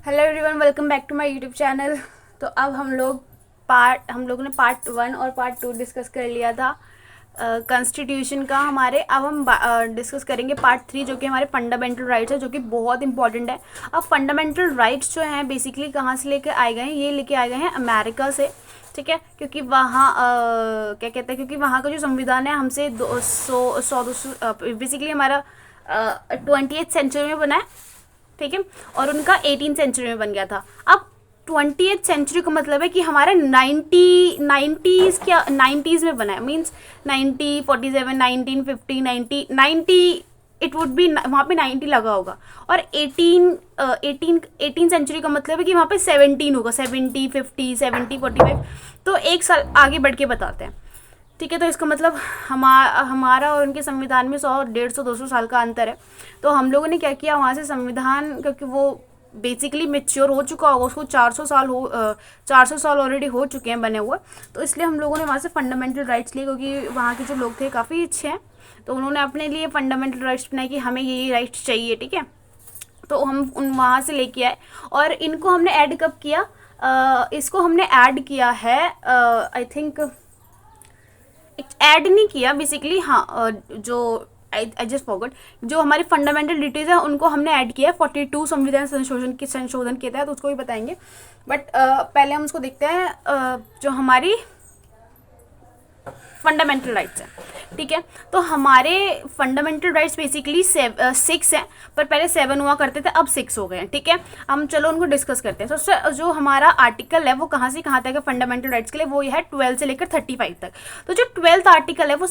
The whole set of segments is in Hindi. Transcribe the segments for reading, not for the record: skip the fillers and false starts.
Hello everyone, welcome back to my YouTube channel. तो अब हम लोगों ने पार्ट 1 और पार्ट 2 डिस्कस कर लिया था कॉन्स्टिट्यूशन का हमारे। अब हम डिस्कस करेंगे पार्ट 3 जो कि हमारे फंडामेंटल राइट्स है, जो कि बहुत इंपॉर्टेंट है। अब फंडामेंटल राइट्स जो हैं बेसिकली कहाँ से लेके आए गए हैं, ये लेके आए गए हैं अमेरिका से, ठीक है। क्योंकि वहाँ क्या कहते हैं, क्योंकि वहाँ का जो संविधान है हमसे 200 बेसिकली हमारा 20th सेंचुरी में बना है, ठीक है, और उनका 18th सेंचुरी में बन गया था। अब 20th सेंचुरी का मतलब है कि हमारा 90s में बना है, मीन्स 1947 1950 90 इट वुड बी, वहाँ पे 90 लगा होगा। और 18 सेंचुरी का मतलब है कि वहाँ पे 17 होगा, 70 50 70 45। तो एक साल आगे बढ़ के बताते हैं, ठीक है। तो इसका मतलब हमारा और उनके संविधान में 100 150 200 साल का अंतर है। तो हम लोगों ने क्या किया, वहाँ से संविधान, क्योंकि वो बेसिकली मेच्योर हो चुका होगा, उसको 400 साल ऑलरेडी हो चुके हैं बने हुए, तो इसलिए हम लोगों ने वहाँ से फंडामेंटल राइट्स लिए, क्योंकि वहाँ के जो लोग थे काफ़ी अच्छे हैं, तो उन्होंने अपने लिए फंडामेंटल राइट्स बनाए कि हमें ये राइट्स चाहिए, ठीक है। तो हम उन वहाँ से लेके आए और इनको हमने ऐड कब किया, इसको हमने ऐड किया है आई थिंक, ऐड नहीं किया बेसिकली, हाँ, जो आई जस्ट फॉरगॉट, जो हमारी फंडामेंटल डिटेल्स है उनको हमने ऐड किया है 42 संविधान संशोधन के तहत, उसको भी बताएंगे। बट पहले हम उसको देखते हैं, जो हमारी फंडामेंटल राइट्स हैं, ठीक है। तो हमारे फंडामेंटल राइट्स बेसिकली 6 हैं, पर पहले 7 हुआ करते थे, अब 6 हो गए हैं, ठीक है। हम चलो उनको डिस्कस करते हैं। सबसे जो हमारा आर्टिकल है वो कहाँ से कहाँ तक है फंडामेंटल राइट्स के लिए, वो यह है 12 से लेकर 35 तक। तो जो 12th आर्टिकल है वो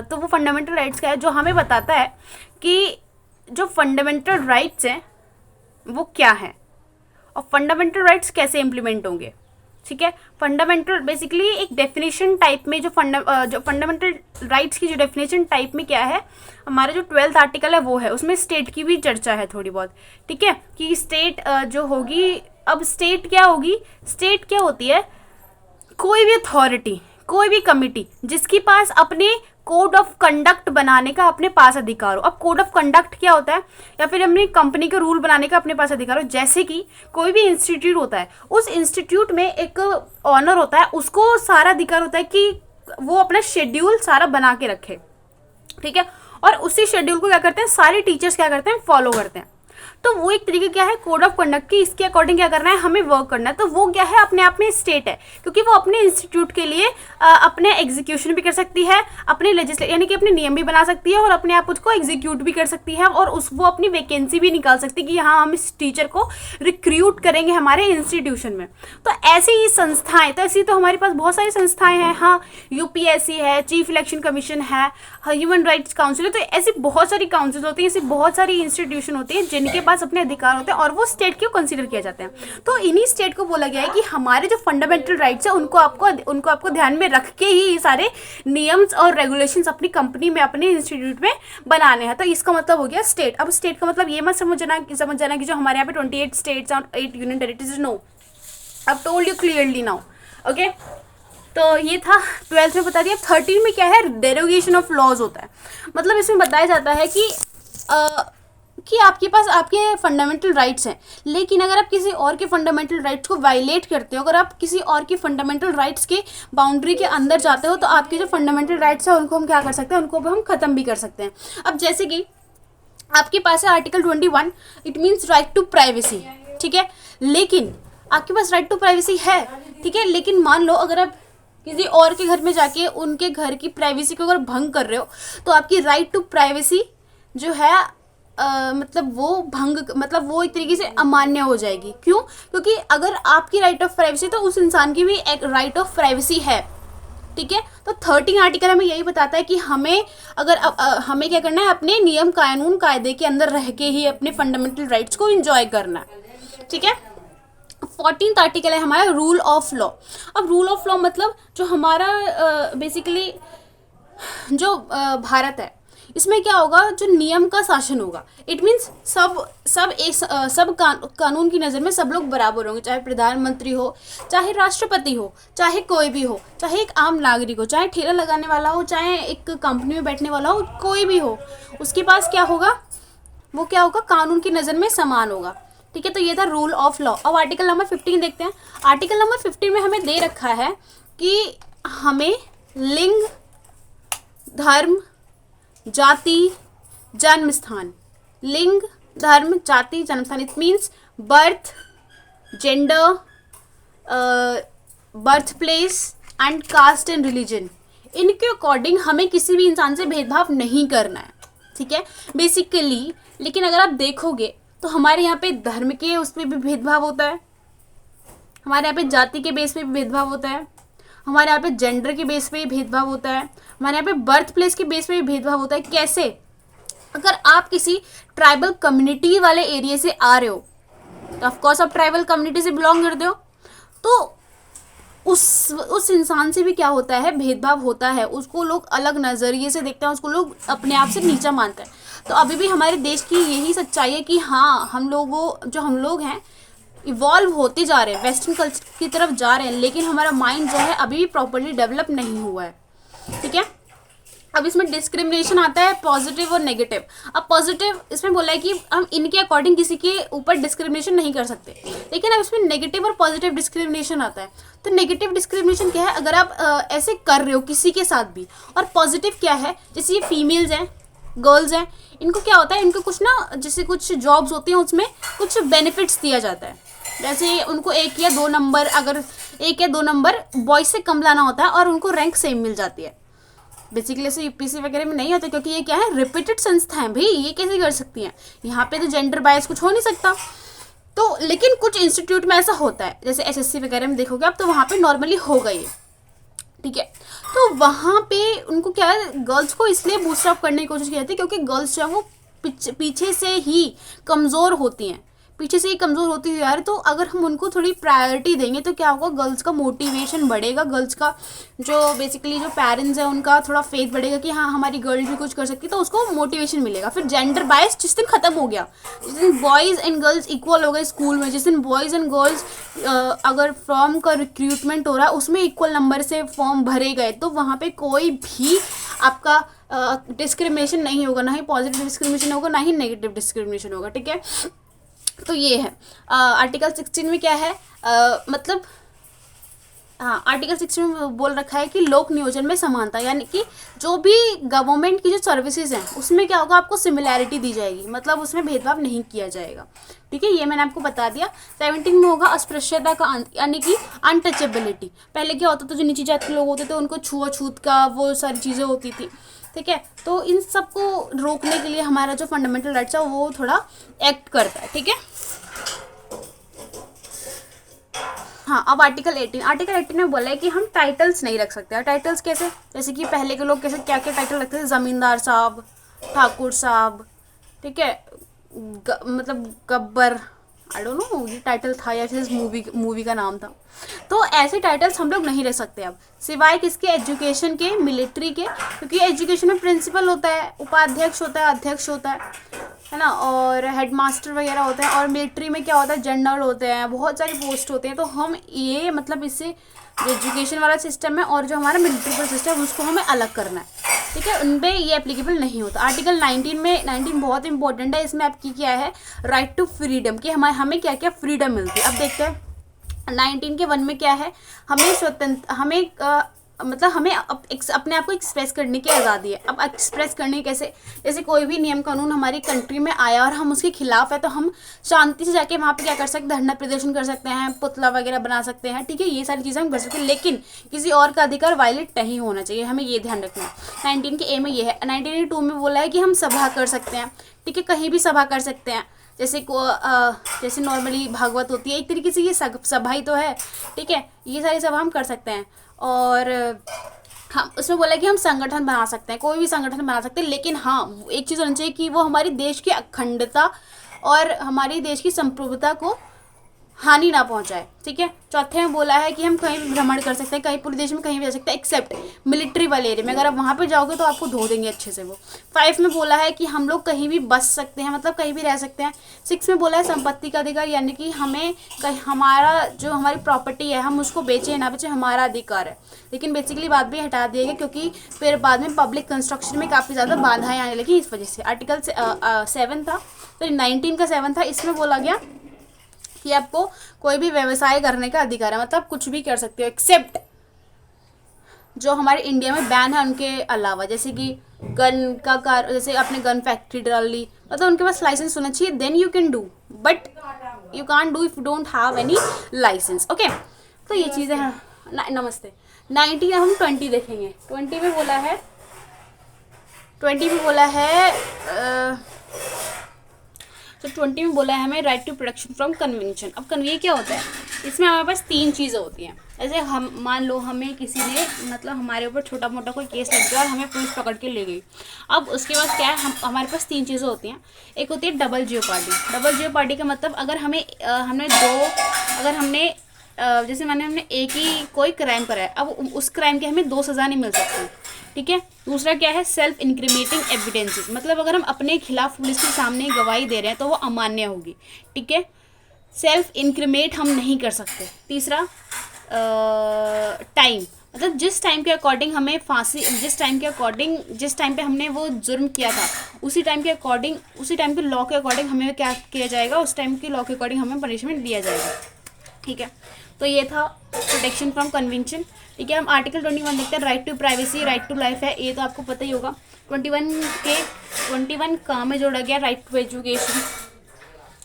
तो वो फंडामेंटल राइट्स का है, जो हमें बताता है कि जो फंडामेंटल राइट्स हैं वो क्या है और फंडामेंटल राइट्स कैसे इम्प्लीमेंट होंगे, ठीक है। फंडामेंटल बेसिकली एक डेफिनेशन टाइप में, जो फंडामेंटल राइट्स की जो डेफिनेशन टाइप में क्या है, हमारा जो 12th आर्टिकल है वो है, उसमें स्टेट की भी चर्चा है थोड़ी बहुत, ठीक है, कि स्टेट जो होगी, अब स्टेट क्या होगी, स्टेट क्या होती है, कोई भी अथॉरिटी, कोई भी कमिटी जिसके पास अपने कोड ऑफ कंडक्ट बनाने का अपने पास अधिकार हो। अब कोड ऑफ कंडक्ट क्या होता है, या फिर अपनी कंपनी का रूल बनाने का अपने पास अधिकार हो। जैसे कि कोई भी इंस्टीट्यूट होता है, उस इंस्टीट्यूट में एक ऑनर होता है, उसको सारा अधिकार होता है कि वो अपना शेड्यूल सारा बना के रखे, ठीक है। और उसी शेड्यूल को क्या करते हैं, सारे टीचर्स क्या करते हैं, फॉलो करते हैं। तो वो एक तरीके क्या है, कोड ऑफ कंडक्ट की, इसके अकॉर्डिंग क्या करना है, हमें वर्क करना है। तो वो क्या है, अपने आप में स्टेट है, क्योंकि वो अपने इंस्टीट्यूट के लिए अपने एग्जीक्यूशन भी कर सकती है, अपने लेजिस्लेट यानी कि अपने नियम भी बना सकती है, और अपने आप उसको एग्जीक्यूट भी कर सकती है, और वो अपनी वैकेंसी भी निकाल सकती है कि हाँ हम इस टीचर को रिक्रूट करेंगे हमारे इंस्टीट्यूशन में। तो ऐसी ही संस्थाएं, तो ऐसी तो हमारे पास बहुत सारी संस्थाएं हैं, हाँ, यूपीएससी है, चीफ इलेक्शन कमीशन है, ह्यूमन राइट्स काउंसिल है। तो ऐसी बहुत सारी काउंसिल होती हैं, ऐसी बहुत सारी इंस्टीट्यूशन होती हैं जिनके पास अपने अधिकार होते हैं, और वो स्टेट को कंसीडर किया जाते हैं। तो इन्हीं स्टेट को बोला गया है कि हमारे जो फंडामेंटल राइट्स है उनको आपको ध्यान में रख के ही ये सारे नियम्स और रेगुलेशंस अपनी कंपनी में, अपने इंस्टीट्यूट में बनाने हैं। तो इसका मतलब हो गया स्टेट। अब स्टेट का मतलब ये मत समझ जाना कि जो हमारे यहाँ पे 28 स्टेट्स और 8 यूनियन टेरिटरीज, नो, अब told you clearly now, okay. तो ये था 12th में बता दिया। 13 में क्या है, डेरोगेशन ऑफ लॉज होता है। मतलब इसमें बताया जाता है कि आपके पास आपके फंडामेंटल राइट्स हैं, लेकिन अगर आप किसी और के फंडामेंटल राइट्स को वायलेट करते हो, अगर आप किसी और के फंडामेंटल राइट्स के बाउंड्री के अंदर जाते हो, तो आपके जो फंडामेंटल राइट्स हैं उनको हम क्या कर सकते हैं, उनको हम ख़त्म भी कर सकते हैं। अब जैसे कि आपके पास है article 21, it means right to privacy, ठीक है। लेकिन आपके पास राइट टू प्राइवेसी है, ठीक है, लेकिन मान लो अगर आप किसी और के घर में जाके उनके घर की प्राइवेसी को अगर भंग कर रहे हो, तो आपकी राइट टू प्राइवेसी जो है मतलब वो एक तरीके से अमान्य हो जाएगी। क्यों? क्योंकि अगर आपकी राइट ऑफ प्राइवेसी, तो उस इंसान की भी एक राइट ऑफ प्राइवेसी है, ठीक है। तो 13 आर्टिकल हमें यही बताता है कि हमें हमें क्या करना है, अपने नियम कानून कायदे के अंदर रह के ही अपने फंडामेंटल राइट्स को एंजॉय करना है, ठीक है। 14th आर्टिकल है हमारा रूल ऑफ लॉ। अब रूल ऑफ लॉ मतलब जो हमारा बेसिकली जो भारत है, इसमें क्या होगा, जो नियम का शासन होगा। इट मीन्स सब कानून की नज़र में सब लोग बराबर होंगे, चाहे प्रधानमंत्री हो, चाहे राष्ट्रपति हो, चाहे कोई भी हो, चाहे एक आम नागरिक हो, चाहे ठेला लगाने वाला हो, चाहे एक कंपनी में बैठने वाला हो, कोई भी हो, उसके पास क्या होगा, वो क्या होगा, कानून की नज़र में समान होगा। ठीक है, तो ये था रूल ऑफ लॉ। अब आर्टिकल नंबर 15 देखते हैं। आर्टिकल नंबर 15 में हमें दे रखा है कि हमें लिंग, धर्म, जाति, जन्म स्थान, लिंग, धर्म, जाति, जन्म स्थान, it means birth, gender, birth place and caste and religion, इनके अकॉर्डिंग हमें किसी भी इंसान से भेदभाव नहीं करना है, ठीक है, बेसिकली। लेकिन अगर आप देखोगे तो हमारे यहाँ पे धर्म के उस पर भी भेदभाव होता है, हमारे यहाँ पे जाति के बेस पे भी भेदभाव होता है, हमारे यहाँ पे जेंडर के बेस पे भी भेदभाव होता है, हमारे यहाँ पे बर्थ प्लेस के बेस पे भी भेदभाव होता है। कैसे? अगर आप किसी ट्राइबल कम्युनिटी वाले एरिया से आ रहे हो तो ऑफकोर्स आप ट्राइबल कम्युनिटी से बिलोंग करते हो, तो उस इंसान से भी क्या होता है, भेदभाव होता है, उसको लोग अलग नज़रिए से देखते हैं, उसको लोग अपने आप से नीचा मानते हैं। तो अभी भी हमारे देश की यही सच्चाई है कि हाँ, हम लोग हैं इवॉल्व होते जा रहे हैं, वेस्टर्न कल्चर की तरफ जा रहे हैं, लेकिन हमारा माइंड जो है अभी भी प्रॉपरली डेवलप नहीं हुआ है, ठीक है। अब इसमें डिस्क्रिमिनेशन आता है पॉजिटिव और नेगेटिव। अब पॉजिटिव इसमें बोला है कि हम इनके अकॉर्डिंग किसी के ऊपर डिस्क्रिमिनेशन नहीं कर सकते, लेकिन अब इसमें नेगेटिव और पॉजिटिव डिस्क्रिमिनेशन आता है। तो नेगेटिव डिस्क्रिमिनेशन क्या है? अगर आप ऐसे कर रहे हो किसी के साथ भी। और पॉजिटिव क्या है? जैसे ये फीमेल्स हैं, गर्ल्स हैं, इनको क्या होता है, इनको कुछ ना, जैसे कुछ जॉब्स होती हैं उसमें कुछ बेनिफिट्स दिया जाता है। जैसे उनको 1 या 2 नंबर, अगर 1 या 2 नंबर बॉयज से कम लाना होता है और उनको रैंक सेम मिल जाती है। बेसिकली ऐसे यूपीसी वगैरह में नहीं होता, क्योंकि ये क्या है, रिपीटेड संस्था है भाई, ये कैसे कर सकती हैं? यहाँ पे तो जेंडर बायस कुछ हो नहीं सकता। तो लेकिन कुछ इंस्टीट्यूट में ऐसा होता है, जैसे एसएससी वगैरह में देखोगे आप, तो वहाँ पे नॉर्मली हो गई है, ठीक है। तो वहाँ पे उनको क्या है, गर्ल्स को इसलिए बूस्ट अप करने की कोशिश की जाती है क्योंकि गर्ल्स जो है वो पीछे से ही कमज़ोर होती हैं, पीछे से ही कमज़ोर होती है यार। तो अगर हम उनको थोड़ी प्रायोरिटी देंगे तो क्या होगा, गर्ल्स का मोटिवेशन बढ़ेगा, गर्ल्स का जो बेसिकली जो पेरेंट्स हैं उनका थोड़ा फेथ बढ़ेगा कि हाँ, हमारी गर्ल भी कुछ कर सकती है, तो उसको मोटिवेशन मिलेगा। फिर जेंडर बायस जिस दिन ख़त्म हो गया, जिस दिन बॉयज़ एंड गर्ल्स इक्वल हो गए स्कूल में, जिस दिन बॉयज़ एंड गर्ल्स अगर फॉर्म का रिक्रूटमेंट हो रहा है उसमें इक्वल नंबर से फॉर्म भरे गए, तो वहाँ पर कोई भी आपका डिस्क्रिमिनेशन नहीं होगा, ना ही पॉजिटिव डिस्क्रिमिनेशन होगा, ना ही नेगेटिव डिस्क्रिमिनेशन होगा, ठीक है। तो ये है आर्टिकल 16 में क्या है, मतलब हाँ, आर्टिकल 16 में बोल रखा है कि लोक नियोजन में समानता, यानी कि जो भी गवर्नमेंट की जो सर्विसेज हैं उसमें क्या होगा, आपको सिमिलैरिटी दी जाएगी, मतलब उसमें भेदभाव नहीं किया जाएगा, ठीक है। ये मैंने आपको बता दिया। 17 में होगा अस्पृश्यता का अंत, यानी कि अनटचेबिलिटी। पहले क्या होता था, जो नीची जाति के लोग होते थे उनको छुआछूत का वो सारी चीज़ें होती थी, ठीक है। तो इन सब को रोकने के लिए हमारा जो फंडामेंटल राइट्स है वो थोड़ा एक्ट करता है, ठीक है। हाँ, अब आर्टिकल 18 में बोला है कि हम टाइटल्स नहीं रख सकते। टाइटल्स कैसे? जैसे कि पहले के लोग कैसे क्या क्या टाइटल रखते थे, ज़मींदार साहब, ठाकुर साहब, ठीक है, मतलब गब्बर, आई डोंट नो ये टाइटल था या फिर मूवी का नाम था। तो ऐसे टाइटल्स हम लोग नहीं रख सकते अब, सिवाय किसके, एजुकेशन के, मिलिट्री के, क्योंकि एजुकेशन में प्रिंसिपल होता है, उपाध्यक्ष होता है, अध्यक्ष होता है ना, और हेडमास्टर वगैरह होते हैं। और मिलिट्री में क्या होता है, जनरल होते हैं, बहुत सारी पोस्ट होते हैं। तो हम ये मतलब इससे जो एजुकेशन वाला सिस्टम है और जो हमारा मिलिट्री का सिस्टम है उसको हमें अलग करना है, ठीक है, उन पर ये एप्लीकेबल नहीं होता। आर्टिकल 19 बहुत इंपॉर्टेंट है, इसमें आपकी क्या है, राइट टू फ्रीडम, कि हमें क्या क्या फ्रीडम मिलती है। अब देखते हैं 19 के 1 में क्या है, हमें स्वतंत्र, हमें मतलब हमें अपने आप को एक्सप्रेस करने की आज़ादी है। अब एक्सप्रेस करने कैसे, जैसे कोई भी नियम कानून हमारी कंट्री में आया और हम उसके खिलाफ है, तो हम शांति से जाके वहाँ पे क्या कर सकते हैं, धरना प्रदर्शन कर सकते हैं, पुतला वगैरह बना सकते हैं, ठीक है, ये सारी चीज़ें हम कर सकते हैं, लेकिन किसी और का अधिकार वायलेट नहीं होना चाहिए, हमें ये ध्यान रखना है। 19 के ए में ये है। 1982 में बोला है कि हम सभा कर सकते हैं, ठीक है, कहीं भी सभा कर सकते हैं, जैसे नॉर्मली भागवत होती है, एक तरीके से ये सभा ही तो है, ठीक है, ये सारी सभा हम कर सकते हैं। और हम उसमें बोला कि हम संगठन बना सकते हैं, कोई भी संगठन बना सकते हैं, लेकिन हाँ, एक चीज़ होनी चाहिए कि वो हमारी देश की अखंडता और हमारी देश की संप्रभुता को हानि ना पहुंचाए, ठीक है। चौथे में बोला है कि हम कहीं भी भ्रमण कर सकते हैं, कहीं पूरे देश में कहीं भी जा सकते हैं, एक्सेप्ट मिलिट्री वाले एरिया में, अगर आप वहाँ पे जाओगे तो आपको धो देंगे अच्छे से वो। 5 में बोला है कि हम लोग कहीं भी बस सकते हैं, मतलब कहीं भी रह सकते हैं। 6 में बोला है संपत्ति का अधिकार, यानी कि हमें हमारा जो हमारी प्रॉपर्टी है हम उसको बेचें ना बेचें, हमारा अधिकार है। लेकिन बेसिकली बात भी हटा दिया गया क्योंकि फिर बाद में पब्लिक कंस्ट्रक्शन में काफ़ी ज़्यादा बाधाएँ आने लगी इस वजह से। आर्टिकल 7 था, तो 19 का 7 था, इसमें बोला गया कि आपको कोई भी व्यवसाय करने का अधिकार है, मतलब कुछ भी कर सकते हो एक्सेप्ट जो हमारे इंडिया में बैन है उनके अलावा, जैसे कि गन का कार, जैसे आपने गन फैक्ट्री डाल ली, मतलब उनके पास लाइसेंस होना चाहिए, then you can do, but you can't do if you don't have any license. Okay, तो ये चीज़ें हैं। नमस्ते। 90 हम 20 देखेंगे। 20 में बोला है, 20 में बोला है तो 20 में बोला है हमें right to protection from convention. अब कन्वे क्या होता है, इसमें हमारे पास 3 चीज़ें होती हैं। जैसे हम मान लो हमें किसी ने मतलब हमारे ऊपर छोटा मोटा कोई केस लग गया और हमें पुलिस पकड़ के ले गई। अब उसके बाद क्या है, हमारे पास 3 चीज़ें होती हैं। एक होती है डबल जेओपार्डी। डबल जेओपार्डी का मतलब अगर हमें जैसे हमने एक ही कोई क्राइम करा है, अब उस क्राइम के हमें 2 सज़ा नहीं मिल सकती, ठीक है। दूसरा क्या है, सेल्फ इंक्रीमेटिंग एविडेंसेस, मतलब अगर हम अपने खिलाफ पुलिस के सामने गवाही दे रहे हैं तो वो अमान्य होगी, ठीक है। सेल्फ इंक्रीमेट हम नहीं कर सकते। तीसरा टाइम, मतलब जिस टाइम के अकॉर्डिंग हमें फांसी, जिस टाइम पे हमने वो जुर्म किया था उसी टाइम के लॉ के अकॉर्डिंग हमें क्या किया जाएगा, उस टाइम के लॉ के अकॉर्डिंग हमें पनिशमेंट दिया जाएगा, ठीक है। तो ये था प्रोटेक्शन फ्रॉम कन्वेंशन, ठीक है। हम आर्टिकल 21 देखते हैं, right to privacy, right to life है, ये तो आपको पता ही होगा। 21 का में जोड़ा गया राइट टू एजुकेशन,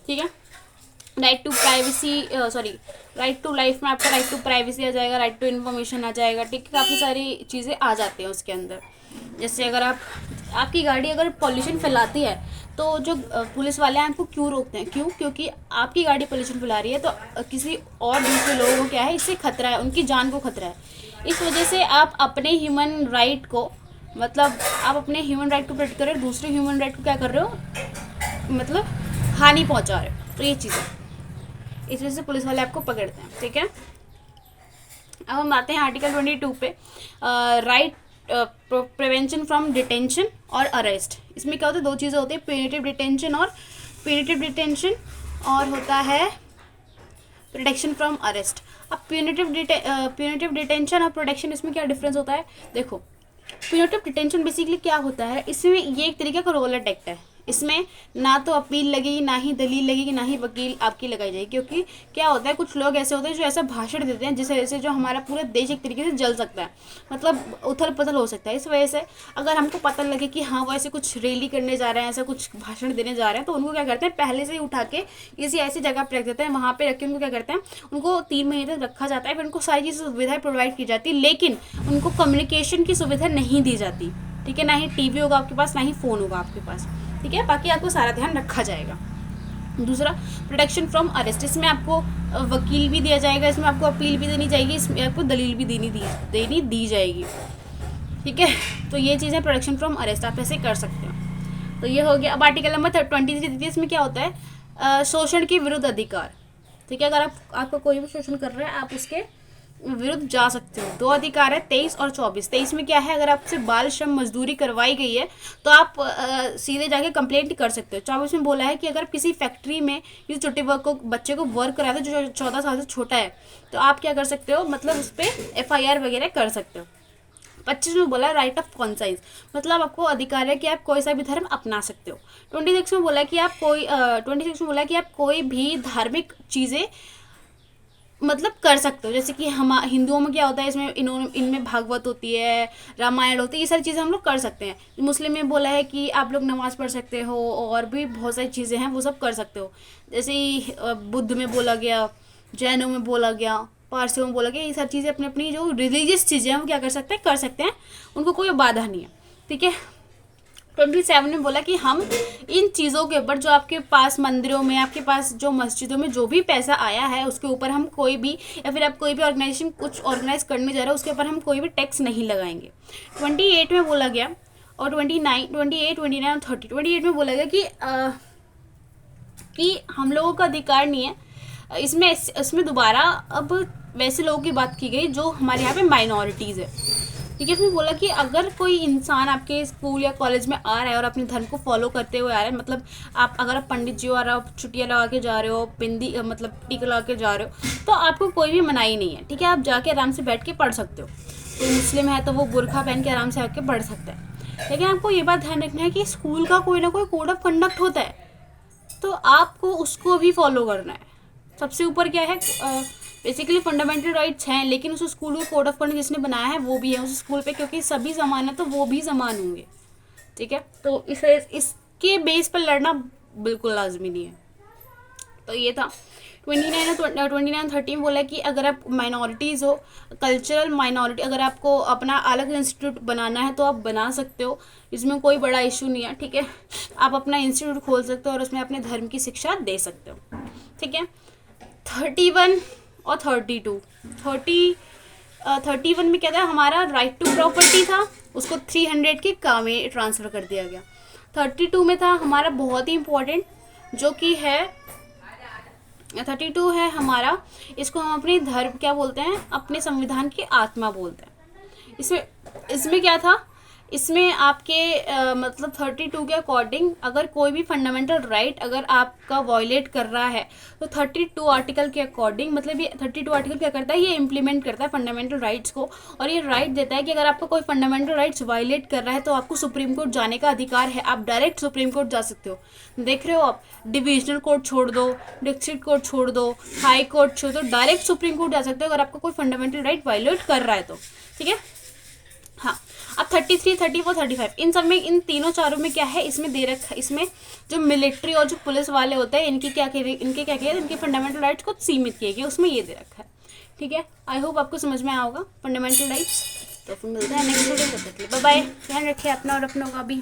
ठीक है। Right to privacy right to life में आपका राइट टू प्राइवेसी आ जाएगा, राइट टू इन्फॉर्मेशन आ जाएगा, ठीक है। काफ़ी सारी चीज़ें आ जाती हैं उसके अंदर। जैसे अगर आपकी गाड़ी अगर पॉल्यूशन फैलाती है तो जो पुलिस वाले हैं आपको क्यों रोकते हैं, क्योंकि आपकी गाड़ी पॉल्यूशन फैला रही है तो किसी और दूसरे लोगों को क्या है, इससे खतरा है, उनकी जान को खतरा है। इस वजह से आप अपने ह्यूमन राइट को प्रोटेक्ट कर रहे हो, दूसरे ह्यूमन राइट को क्या कर रहे हो, मतलब हानि पहुंचा रहे हो। तो ये चीज़ है, इस वजह से पुलिस वाले आपको पकड़ते हैं, ठीक है। अब हम आते हैं आर्टिकल 22 पे, राइट प्रिवेंशन फ्रॉम डिटेंशन और अरेस्ट। इसमें क्या होता है, 2 चीज़ें होती है, प्यूनिटिव डिटेंशन और होता है प्रोटेक्शन फ्रॉम अरेस्ट। अब प्यूनिटिव डिटेंशन और प्रोटेक्शन, इसमें क्या डिफरेंस होता है, देखो। प्यूनिटिव डिटेंशन बेसिकली क्या होता है, इसमें ये एक तरीके का रोलर एक्ट है। इसमें ना तो अपील लगेगी, ना ही दलील लगेगी, ना ही वकील आपकी लगाई जाएगी, क्योंकि क्या होता है, कुछ लोग ऐसे होते हैं जो ऐसा भाषण देते हैं जिससे वजह से जो हमारा पूरा देश एक तरीके से जल सकता है, मतलब उथल पुथल हो सकता है। इस वजह से अगर हमको पता लगे कि हाँ वो ऐसे कुछ रैली करने जा रहे हैं, ऐसा कुछ भाषण देने जा रहे हैं, तो उनको क्या करते हैं, पहले से ही उठा के किसी ऐसी जगह पर रख देते हैं। वहाँ पर रख के उनको क्या करते हैं, उनको 3 महीने तक रखा जाता है, फिर उनको सारी चीज़ सुविधाएँ प्रोवाइड की जाती है, लेकिन उनको कम्युनिकेशन की सुविधा नहीं दी जाती, ठीक है। ना ही टीवी होगा आपके पास, ना ही फ़ोन होगा आपके पास, ठीक है। बाकी आपको सारा ध्यान रखा जाएगा। दूसरा प्रोटेक्शन फ्रॉम अरेस्ट, इसमें आपको वकील भी दिया जाएगा, इसमें आपको अपील भी देनी जाएगी, इसमें आपको दलील भी देनी दी जाएगी, ठीक है। तो ये चीज़ है प्रोटेक्शन फ्रॉम अरेस्ट, आप ऐसे कर सकते हो। तो ये हो गया। अब आर्टिकल नंबर 23 इसमें क्या होता है, शोषण के विरुद्ध अधिकार, ठीक है। अगर आपको कोई भी शोषण कर रहा है आप उसके विरुद्ध जा सकते हो। 2 अधिकार है, 23 और 24। 23 में क्या है, अगर आपसे बाल श्रम मजदूरी करवाई गई है तो आप सीधे जाके कंप्लेंट कर सकते हो। 24 में बोला है कि अगर किसी फैक्ट्री में किसी छोटे बच्चे को वर्क कराते जो 14 साल से छोटा है, तो आप क्या कर सकते हो, मतलब उस पर FIR वगैरह कर सकते हो। 25 में बोला राइट ऑफ कॉन्साइंस, मतलब आपको अधिकार है कि आप कोई सा भी धर्म अपना सकते हो। 26 में बोला कि आप कोई भी धार्मिक चीज़ें मतलब कर सकते हो। जैसे कि हम हिंदुओं में क्या होता है, इनमें भागवत होती है, रामायण होती है, ये सारी चीज़ें हम लोग कर सकते हैं। मुस्लिम में बोला है कि आप लोग नमाज़ पढ़ सकते हो, और भी बहुत सारी चीज़ें हैं वो सब कर सकते हो। जैसे बुद्ध में बोला गया, जैनों में बोला गया, पारसियों में बोला गया, ये सारी चीज़ें अपनी अपनी जो रिलीजियस चीज़ें हैं वो क्या कर सकते हैं, उनको कोई बाधा नहीं है, ठीक है। 27 में बोला कि हम इन चीज़ों के ऊपर जो आपके पास मंदिरों में, आपके पास जो मस्जिदों में जो भी पैसा आया है उसके ऊपर हम कोई भी, या फिर आप कोई भी ऑर्गेनाइजेशन कुछ ऑर्गेनाइज करने जा रहे हो उसके ऊपर हम कोई भी टैक्स नहीं लगाएंगे। 28 में बोला गया, और 28, 29 और 30। 28 में बोला गया कि हम लोगों का अधिकार नहीं है इसमें दोबारा अब वैसे लोगों की बात की गई जो हमारे यहाँ पे माइनॉरिटीज़ है, ठीक है। उसमें बोला कि अगर कोई इंसान आपके स्कूल या कॉलेज में आ रहा है और अपने धर्म को फॉलो करते हुए आ रहा है, मतलब अगर आप पंडित जी हो, और आप चुटिया लगा के जा रहे हो, बिंदी मतलब टीका लगा के जा रहे हो, तो आपको कोई भी मनाही नहीं है, ठीक है। आप जाके आराम से बैठ के पढ़ सकते हो। कोई मुस्लिम है तो वो बुरखा पहन के आराम से आके पढ़ सकता है, लेकिन आपको ये बात ध्यान रखना है कि स्कूल का कोई ना कोई कोड ऑफ कंडक्ट होता है, तो आपको उसको भी फॉलो करना है, सबसे ऊपर क्या है, बेसिकली फंडामेंटल राइट्स हैं, लेकिन उस स्कूल को कोड ऑफ कंडक्ट जिसने बनाया है वो भी है उस स्कूल पे, क्योंकि सभी समान है तो वो भी समान होंगे, ठीक है। तो इसके बेस पर लड़ना बिल्कुल लाजमी नहीं है। तो ये था 29 बोला कि अगर आप माइनॉरिटीज़ हो, कल्चरल माइनॉरिटी, अगर आपको अपना अलग इंस्टीट्यूट बनाना है तो आप बना सकते हो, इसमें कोई बड़ा इशू नहीं है, ठीक है। आप अपना इंस्टीट्यूट खोल सकते हो और उसमें अपने धर्म की शिक्षा दे सकते हो, ठीक है। 31 और 32, 31 में क्या था, हमारा राइट टू प्रॉपर्टी था, उसको 300 के काम में ट्रांसफ़र कर दिया गया। 32 में था हमारा बहुत ही इम्पोर्टेंट, जो कि है 32 है हमारा, इसको हम अपने धर्म क्या बोलते हैं, अपने संविधान की आत्मा बोलते हैं। इसमें क्या था, इसमें आपके मतलब 32 के अकॉर्डिंग अगर कोई भी फंडामेंटल राइट अगर आपका वायलेट कर रहा है तो 32 आर्टिकल के अकॉर्डिंग, मतलब ये 32 आर्टिकल क्या करता है, ये इम्प्लीमेंट करता है फंडामेंटल राइट्स को, और ये राइट देता है कि अगर आपका कोई फंडामेंटल राइट्स वायलेट कर रहा है तो आपको सुप्रीम कोर्ट जाने का अधिकार है, आप डायरेक्ट सुप्रीम कोर्ट जा सकते हो। देख रहे हो आप, डिविजनल कोर्ट छोड़ दो, डिस्ट्रिक्ट कोर्ट छोड़ दो, हाई कोर्ट छोड़ दो, डायरेक्ट सुप्रीम कोर्ट जा सकते हो अगर आपका कोई फंडामेंटल राइट वायलेट कर रहा है तो, ठीक है। हाँ, अब 33, 34, 35 इन सब में, इन तीनों चारों में क्या है, इसमें दे रखा है, इसमें जो मिलिट्री और जो पुलिस वाले होते हैं इनके क्या किया, इनके फंडामेंटल राइट्स को सीमित किए गए, उसमें ये दे रखा है, ठीक है। आई होप आपको समझ में आया होगा फंडामेंटल राइट्स। तो फिर मिलते हैं नेक्स्ट वीडियो में, बाय बाय, ध्यान रखिए अपना और अपनों का भी।